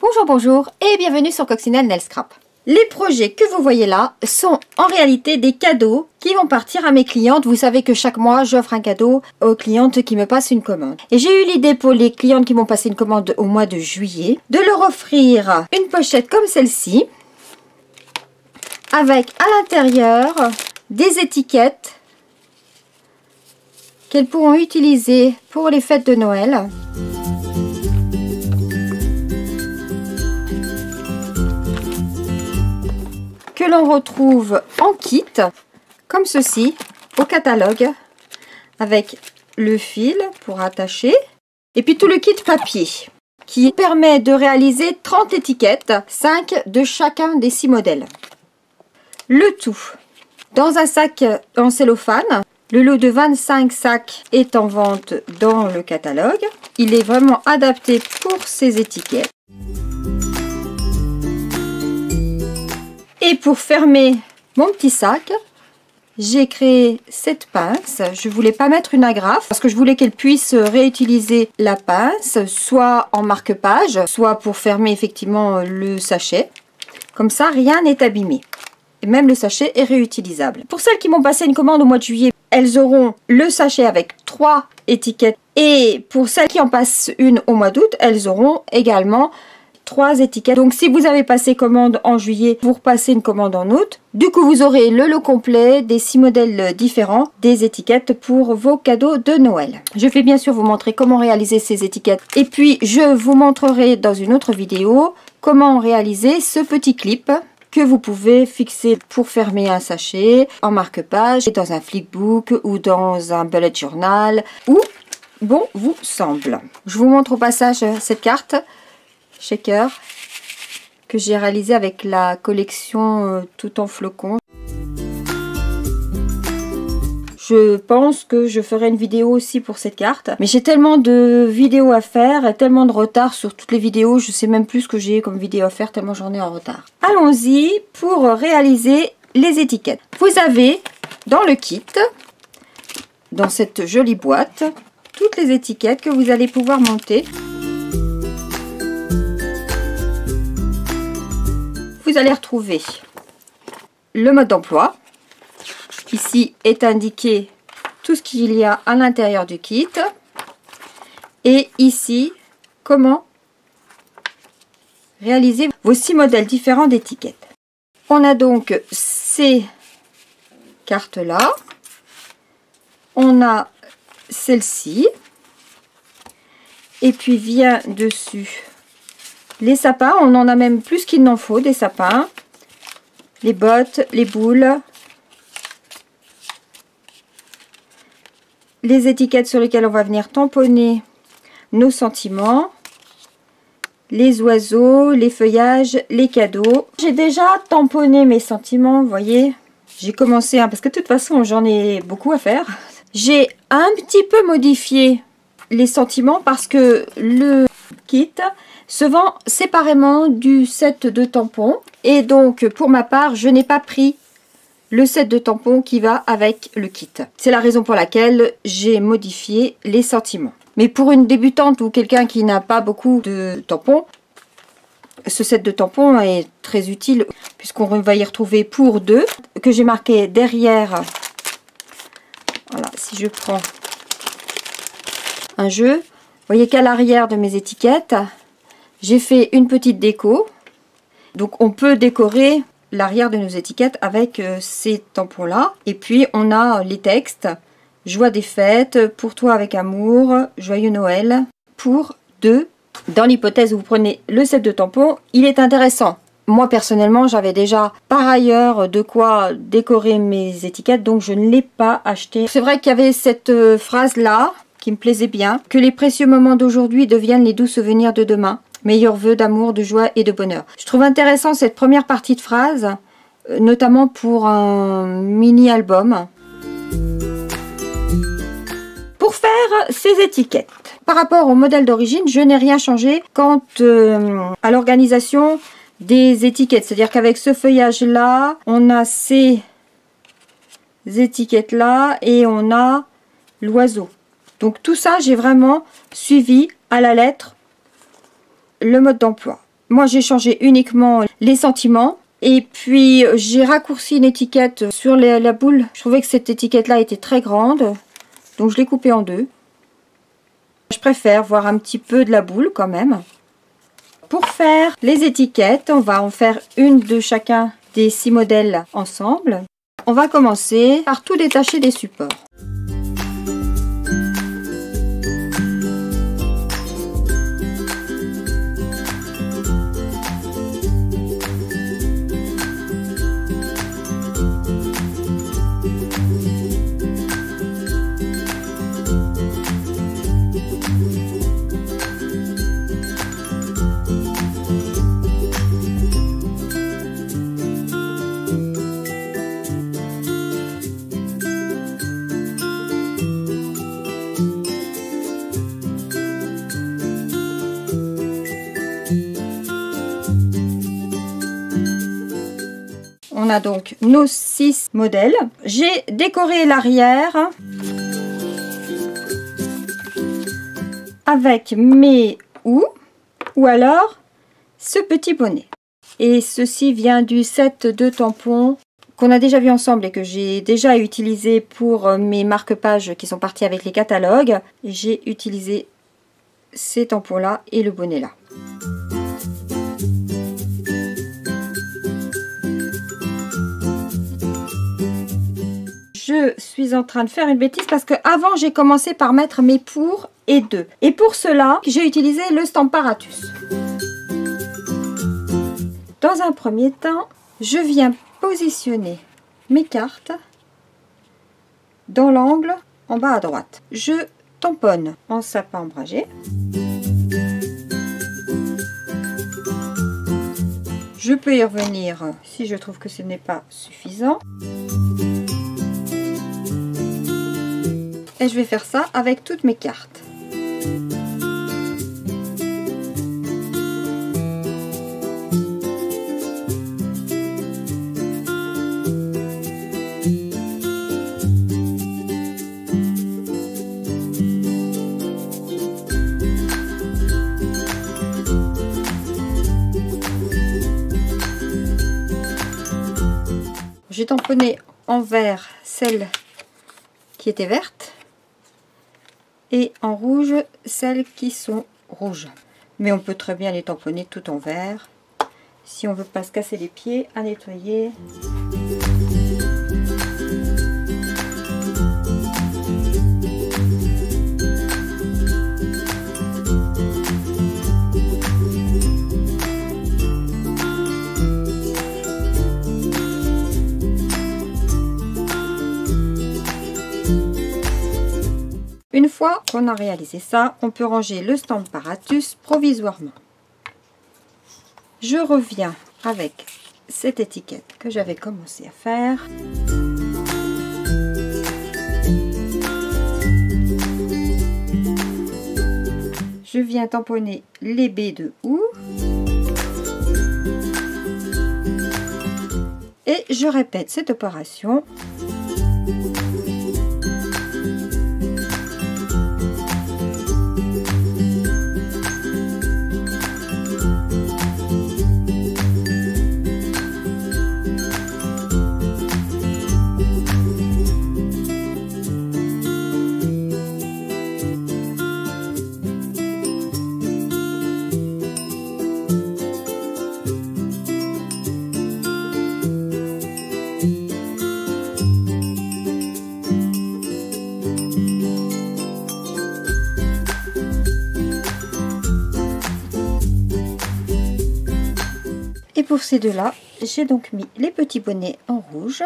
Bonjour, bonjour et bienvenue sur Coccinelle Nail Scrap. Les projets que vous voyez là sont en réalité des cadeaux qui vont partir à mes clientes. Vous savez que chaque mois, j'offre un cadeau aux clientes qui me passent une commande. Et j'ai eu l'idée pour les clientes qui m'ont passé une commande au mois de juillet de leur offrir une pochette comme celle-ci avec à l'intérieur des étiquettes qu'elles pourront utiliser pour les fêtes de Noël. Que l'on retrouve en kit, comme ceci, au catalogue, avec le fil pour attacher, et puis tout le kit papier, qui permet de réaliser 30 étiquettes, 5 de chacun des 6 modèles. Le tout dans un sac en cellophane. Le lot de 25 sacs est en vente dans le catalogue. Il est vraiment adapté pour ces étiquettes. Et pour fermer mon petit sac, j'ai créé cette pince. Je ne voulais pas mettre une agrafe parce que je voulais qu'elle puisse réutiliser la pince, soit en marque-page, soit pour fermer effectivement le sachet. Comme ça, rien n'est abîmé. Et même le sachet est réutilisable. Pour celles qui m'ont passé une commande au mois de juillet, elles auront le sachet avec 3 étiquettes. Et pour celles qui en passent une au mois d'août, elles auront également 3 étiquettes. Donc si vous avez passé commande en juillet, vous repassez une commande en août. Du coup, vous aurez le lot complet des 6 modèles différents des étiquettes pour vos cadeaux de Noël. Je vais bien sûr vous montrer comment réaliser ces étiquettes. Et puis, je vous montrerai dans une autre vidéo comment réaliser ce petit clip que vous pouvez fixer pour fermer un sachet en marque-page, dans un flipbook ou dans un bullet journal ou bon vous semble. Je vous montre au passage cette carte shaker que j'ai réalisée avec la collection tout en flocons. Je pense que je ferai une vidéo aussi pour cette carte. Mais j'ai tellement de vidéos à faire et tellement de retard sur toutes les vidéos. Je sais même plus ce que j'ai comme vidéo à faire tellement j'en ai en retard. Allons-y pour réaliser les étiquettes. Vous avez dans le kit, dans cette jolie boîte, toutes les étiquettes que vous allez pouvoir monter. Vous allez retrouver le mode d'emploi. Ici est indiqué tout ce qu'il y a à l'intérieur du kit. Et ici, comment réaliser vos 6 modèles différents d'étiquettes. On a donc ces cartes-là. On a celle-ci. Et puis vient dessus les sapins. On en a même plus qu'il n'en faut, des sapins. Les bottes, les boules. Les étiquettes sur lesquelles on va venir tamponner nos sentiments, les oiseaux, les feuillages, les cadeaux. J'ai déjà tamponné mes sentiments, vous voyez. J'ai commencé, parce que de toute façon j'en ai beaucoup à faire. J'ai un petit peu modifié les sentiments parce que le kit se vend séparément du set de tampons. Et donc pour ma part, je n'ai pas pris le set de tampons qui va avec le kit. C'est la raison pour laquelle j'ai modifié les sentiments. Mais pour une débutante ou quelqu'un qui n'a pas beaucoup de tampons, ce set de tampons est très utile puisqu'on va y retrouver pour 2 que j'ai marqué derrière. Voilà, si je prends un jeu, vous voyez qu'à l'arrière de mes étiquettes, j'ai fait une petite déco. Donc on peut décorer l'arrière de nos étiquettes avec ces tampons là. Et puis on a les textes: joie des fêtes, pour toi avec amour, joyeux Noël, pour 2. Dans l'hypothèse où vous prenez le set de tampons, il est intéressant. Moi personnellement, j'avais déjà par ailleurs de quoi décorer mes étiquettes, donc je ne l'ai pas acheté. C'est vrai qu'il y avait cette phrase là qui me plaisait bien: que les précieux moments d'aujourd'hui deviennent les doux souvenirs de demain. Meilleurs vœux d'amour, de joie et de bonheur. Je trouve intéressant cette première partie de phrase, notamment pour un mini-album. Pour faire ces étiquettes, par rapport au modèle d'origine, je n'ai rien changé quant à l'organisation des étiquettes. C'est-à-dire qu'avec ce feuillage-là, on a ces étiquettes-là et on a l'oiseau. Donc tout ça, j'ai vraiment suivi à la lettre le mode d'emploi. Moi, j'ai changé uniquement les sentiments. Et puis, j'ai raccourci une étiquette sur la boule. Je trouvais que cette étiquette-là était très grande. Donc, je l'ai coupée en deux. Je préfère voir un petit peu de la boule quand même. Pour faire les étiquettes, on va en faire une de chacun des 6 modèles ensemble. On va commencer par tout détacher des supports. On a donc nos 6 modèles. J'ai décoré l'arrière avec mes ou alors ce petit bonnet. Et ceci vient du set de tampons qu'on a déjà vu ensemble et que j'ai déjà utilisé pour mes marque-pages qui sont partis avec les catalogues. J'ai utilisé ces tampons là et le bonnet là. Je suis en train de faire une bêtise parce que avant j'ai commencé par mettre mes pour et de. Et pour cela, j'ai utilisé le Stamparatus. Dans un premier temps, je viens positionner mes cartes dans l'angle en bas à droite. Je tamponne en sapin ombragé. Je peux y revenir si je trouve que ce n'est pas suffisant. Et je vais faire ça avec toutes mes cartes. J'ai tamponné en vert celle qui était verte et en rouge celles qui sont rouges. Mais on peut très bien les tamponner tout en vert si on veut pas se casser les pieds à nettoyer. Une fois qu'on a réalisé ça, on peut ranger le Stamparatus provisoirement. Je reviens avec cette étiquette que j'avais commencé à faire. Je viens tamponner les baies de houx. Et je répète cette opération. Et pour ces deux-là, j'ai donc mis les petits bonnets en rouge.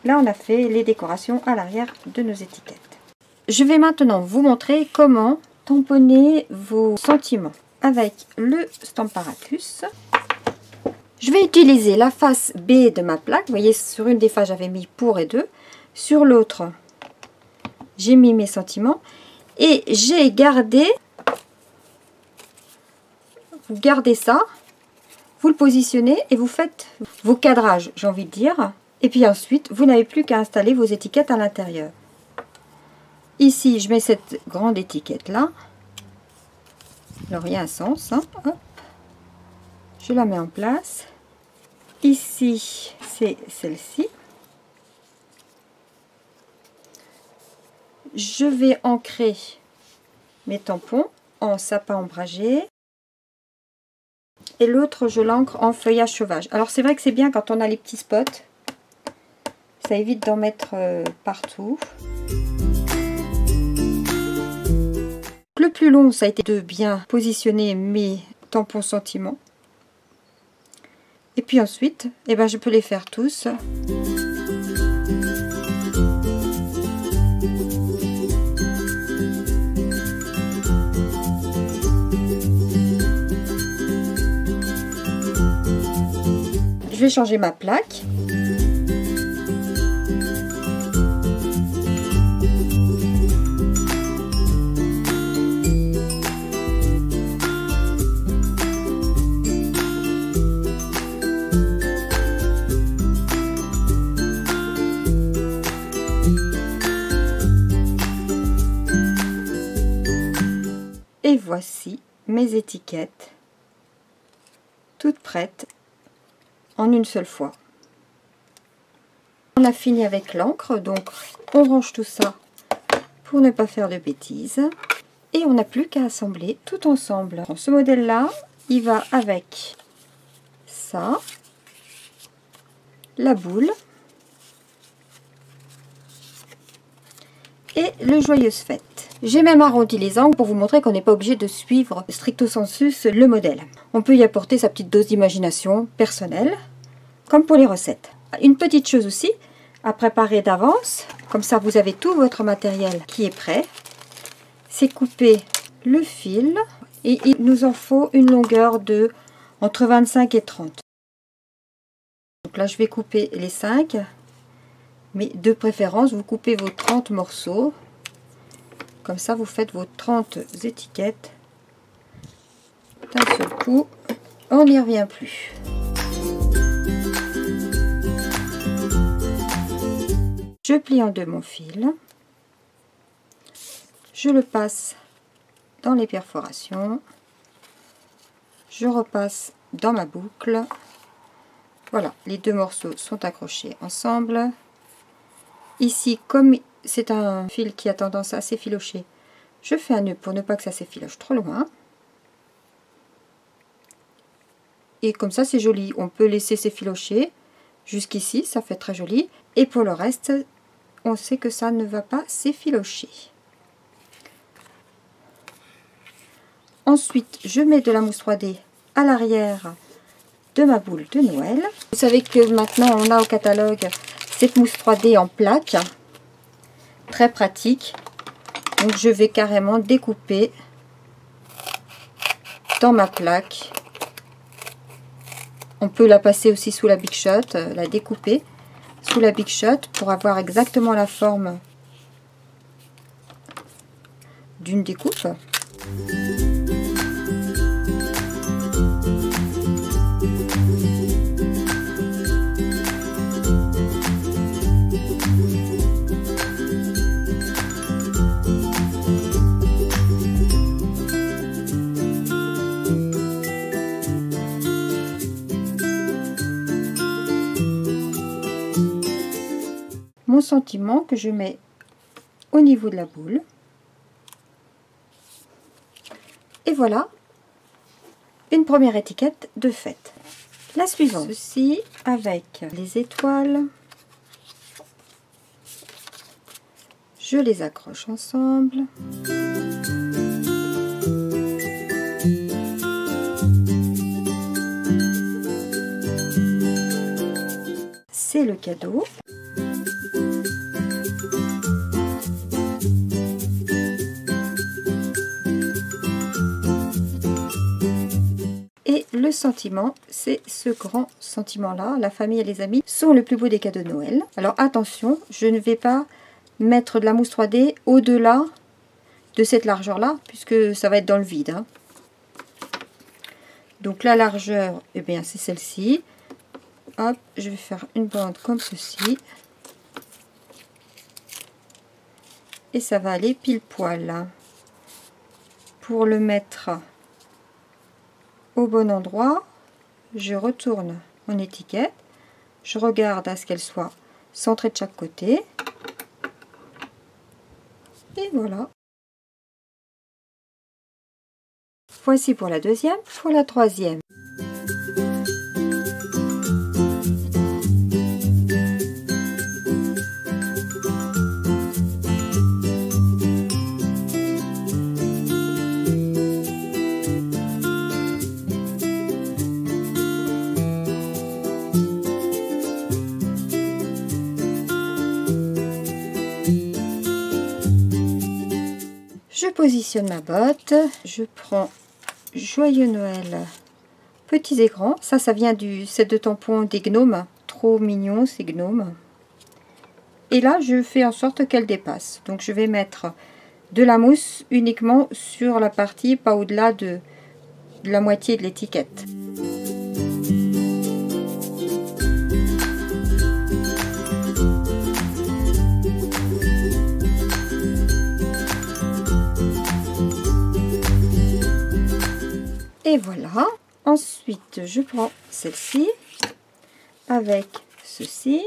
Là, on a fait les décorations à l'arrière de nos étiquettes. Je vais maintenant vous montrer comment tamponner vos sentiments avec le Stamparatus. Je vais utiliser la face B de ma plaque. Vous voyez, sur une des faces, j'avais mis pour et deux. Sur l'autre, j'ai mis mes sentiments. Et j'ai gardé... Vous gardez ça. Vous le positionnez et vous faites vos cadrages, j'ai envie de dire. Et puis ensuite, vous n'avez plus qu'à installer vos étiquettes à l'intérieur. Ici, je mets cette grande étiquette là. Alors, il y a un sens. Hein. Hop. Je la mets en place. Ici, c'est celle-ci. Je vais ancrer mes tampons en sapin ombragé. Et l'autre, je l'ancre en feuillage sauvage. Alors, c'est vrai que c'est bien quand on a les petits spots. Ça évite d'en mettre partout. Le plus long, ça a été de bien positionner mes tampons sentiments. Et puis ensuite, eh ben, je peux les faire tous. Je vais changer ma plaque. Et voici mes étiquettes, toutes prêtes en une seule fois. On a fini avec l'encre, donc on range tout ça pour ne pas faire de bêtises. Et on n'a plus qu'à assembler tout ensemble. Ce modèle-là, il va avec ça, la boule et le Joyeuse Fête. J'ai même arrondi les angles pour vous montrer qu'on n'est pas obligé de suivre stricto sensus le modèle. On peut y apporter sa petite dose d'imagination personnelle, comme pour les recettes. Une petite chose aussi, à préparer d'avance, comme ça vous avez tout votre matériel qui est prêt, c'est couper le fil, et il nous en faut une longueur de entre 25 et 30. Donc là je vais couper les 5, mais de préférence vous coupez vos 30 morceaux. Comme ça, vous faites vos 30 étiquettes d'un seul coup. On n'y revient plus. Je plie en deux mon fil. Je le passe dans les perforations. Je repasse dans ma boucle. Voilà, les deux morceaux sont accrochés ensemble. Ici, comme c'est un fil qui a tendance à s'effilocher, je fais un nœud pour ne pas que ça s'effiloche trop loin. Et comme ça, c'est joli. On peut laisser s'effilocher jusqu'ici, ça fait très joli. Et pour le reste, on sait que ça ne va pas s'effilocher. Ensuite, je mets de la mousse 3D à l'arrière de ma boule de Noël. Vous savez que maintenant, on a au catalogue cette mousse 3D en plaque. Très pratique. Donc je vais carrément découper dans ma plaque. On peut la passer aussi sous la Big Shot, la découper sous la Big Shot pour avoir exactement la forme d'une découpe. Mon sentiment que je mets au niveau de la boule. Et voilà une première étiquette de faite. La suivante, ceci avec les étoiles. Je les accroche ensemble. C'est le cadeau. le sentiment, c'est ce grand sentiment-là. La famille et les amis sont le plus beau des cadeaux de Noël. Alors attention, je ne vais pas mettre de la mousse 3D au-delà de cette largeur-là, puisque ça va être dans le vide. Hein. Donc la largeur, eh bien c'est celle-ci. Hop, je vais faire une bande comme ceci. Et ça va aller pile poil. Pour le mettre au bon endroit, je retourne mon étiquette. Je regarde à ce qu'elle soit centrée de chaque côté. Et voilà. Voici pour la deuxième, pour la troisième. Je positionne ma botte, je prends Joyeux Noël petits et grands. Ça vient du set de tampons des gnomes. Trop mignon ces gnomes. Et là, je fais en sorte qu'elle dépasse. Donc, je vais mettre de la mousse uniquement sur la partie, pas au-delà de la moitié de l'étiquette. Et voilà. Ensuite, je prends celle-ci avec ceci.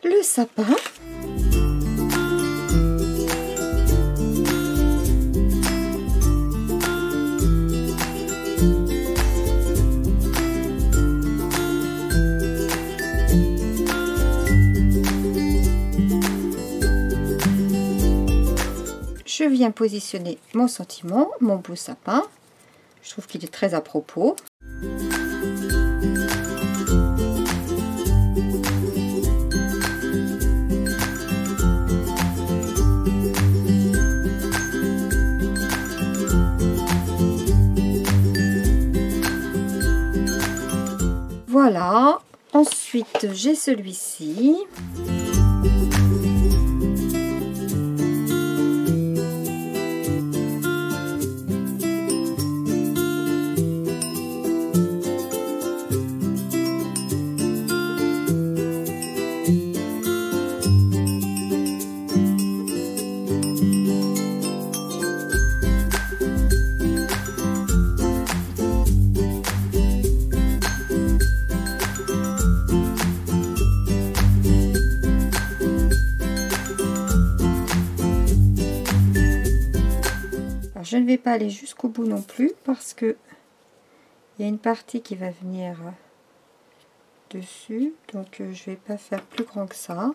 Le sapin. Je viens positionner mon sentiment, mon beau sapin. Je trouve qu'il est très à propos. Voilà. Ensuite, j'ai celui-ci. Je ne vais pas aller jusqu'au bout non plus parce que il y a une partie qui va venir dessus, donc je vais pas faire plus grand que ça.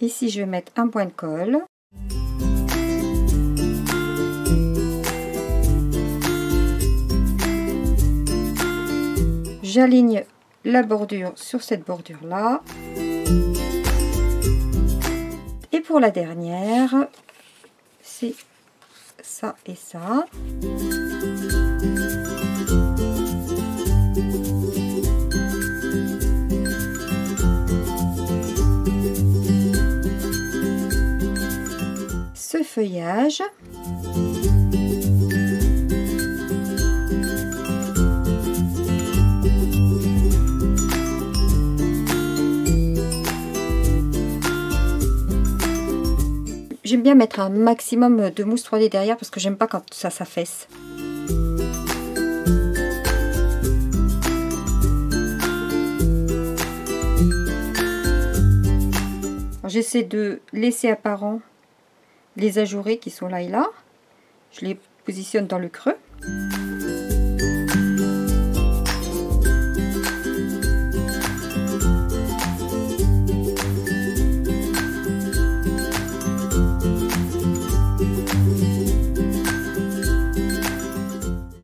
Ici je vais mettre un point de colle. J'aligne la bordure sur cette bordure là. Et pour la dernière, c'est ça et ça. Ce feuillage. J'aime bien mettre un maximum de mousse 3D derrière parce que j'aime pas quand ça s'affaisse. J'essaie de laisser apparent les ajourés qui sont là et là. Je les positionne dans le creux.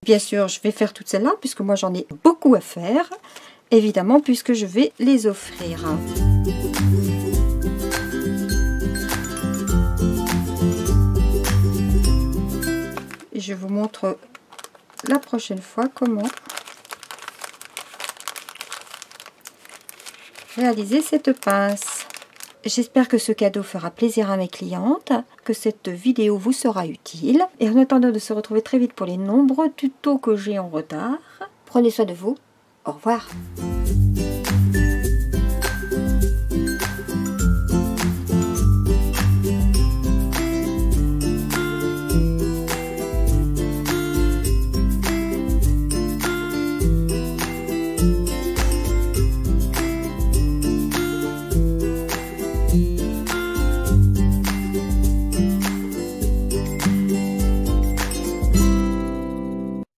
Bien sûr, je vais faire toutes celles-là puisque moi j'en ai beaucoup à faire, évidemment, puisque je vais les offrir. Et je vous montre la prochaine fois comment réaliser cette pince. J'espère que ce cadeau fera plaisir à mes clientes, que cette vidéo vous sera utile. Et en attendant de se retrouver très vite pour les nombreux tutos que j'ai en retard, prenez soin de vous. Au revoir.